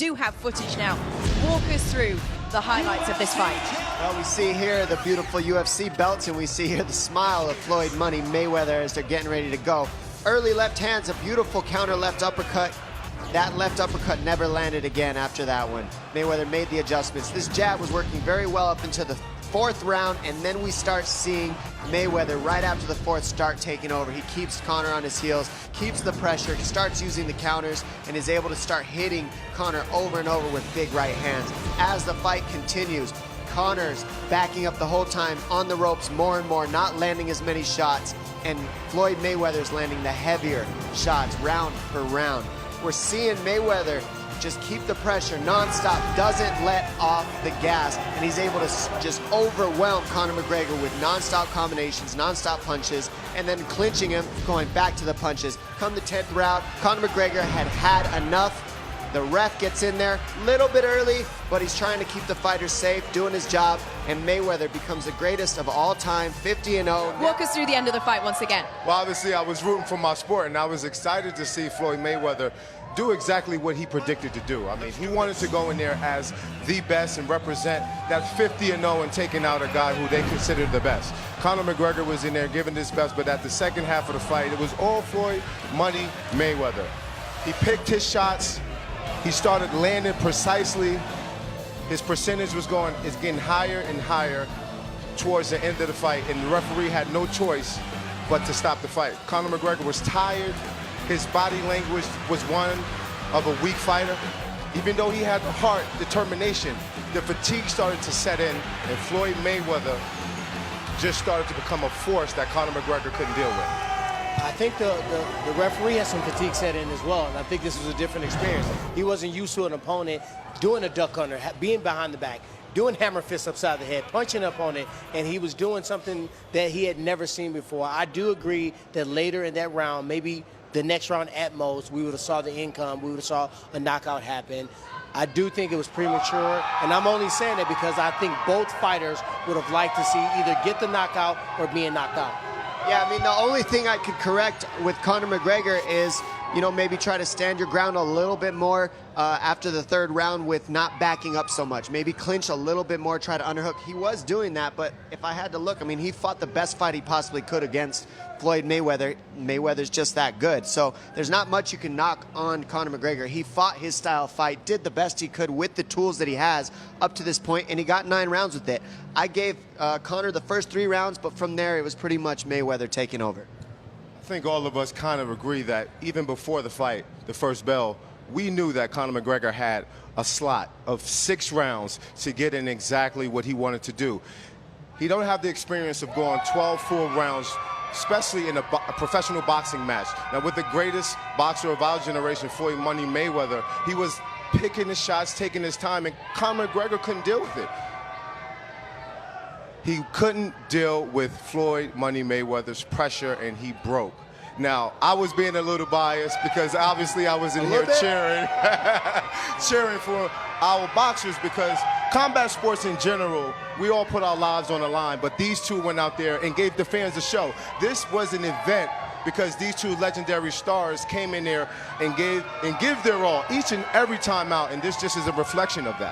do have footage now. Walk us through the highlights of this fight. Well, we see here the beautiful UFC belts, and we see here the smile of Floyd Money Mayweather as they're getting ready to go. Early left hands, a beautiful counter left uppercut. That left uppercut never landed again after that one. Mayweather made the adjustments. This jab was working very well up into the fourth round, and then we start seeing Mayweather right after the fourth start taking over. He keeps Conor on his heels, keeps the pressure, he starts using the counters, and is able to start hitting Conor over and over with big right hands. As the fight continues, Conor's backing up the whole time on the ropes more and more, not landing as many shots, and Floyd Mayweather's landing the heavier shots round for round. We're seeing Mayweather just keep the pressure nonstop, doesn't let off the gas, and he's able to just overwhelm Conor McGregor with nonstop combinations, nonstop punches, and then clinching him, going back to the punches. Come the 10th round, Conor McGregor had enough. The ref gets in there a little bit early, but he's trying to keep the fighter safe, doing his job, and Mayweather becomes the greatest of all time, 50-0. Walk us through the end of the fight once again. Well, obviously, I was rooting for my sport, and I was excited to see Floyd Mayweather do exactly what he predicted to do. I mean, he wanted to go in there as the best and represent that 50-0 and taking out a guy who they considered the best. Conor McGregor was in there giving his best, but at the second half of the fight, it was all Floyd Money Mayweather. He picked his shots. He started landing precisely. His percentage was getting higher and higher towards the end of the fight, and the referee had no choice but to stop the fight. Conor McGregor was tired. His body language was one of a weak fighter. Even though he had heart, determination, the fatigue started to set in, and Floyd Mayweather just started to become a force that Conor McGregor couldn't deal with. I think the referee has some fatigue set in as well, and I think this was a different experience. He wasn't used to an opponent doing a duck under, being behind the back, doing hammer fists upside the head, punching up on it, and he was doing something that he had never seen before. I do agree that later in that round, maybe the next round at most, we would have saw the income, we would have saw a knockout happen. I do think it was premature, and I'm only saying that because I think both fighters would have liked to see either get the knockout or being knocked out. Yeah, I mean, the only thing I could correct with Conor McGregor is, you know, maybe try to stand your ground a little bit more after the third round with not backing up so much. Maybe clinch a little bit more, try to underhook. He was doing that, but if I had to look, I mean, he fought the best fight he possibly could against Floyd Mayweather. Mayweather's just that good. So there's not much you can knock on Conor McGregor. He fought his style fight, did the best he could with the tools that he has up to this point, and he got 9 rounds with it. I gave Conor the first 3 rounds, but from there it was pretty much Mayweather taking over. I think all of us kind of agree that even before the fight, the first bell, we knew that Conor McGregor had a slot of 6 rounds to get in exactly what he wanted to do. He don't have the experience of going 12 full rounds, especially in a professional boxing match. Now, with the greatest boxer of our generation, Floyd Money Mayweather, he was picking his shots, taking his time, and Conor McGregor couldn't deal with it. He couldn't deal with Floyd Money Mayweather's pressure, and he broke. Now, I was being a little biased because obviously I was in here cheering, cheering for our boxers, because combat sports in general, we all put our lives on the line, but these two went out there and gave the fans a show. This was an event because these two legendary stars came in there and give their all each and every time out, and this just is a reflection of that.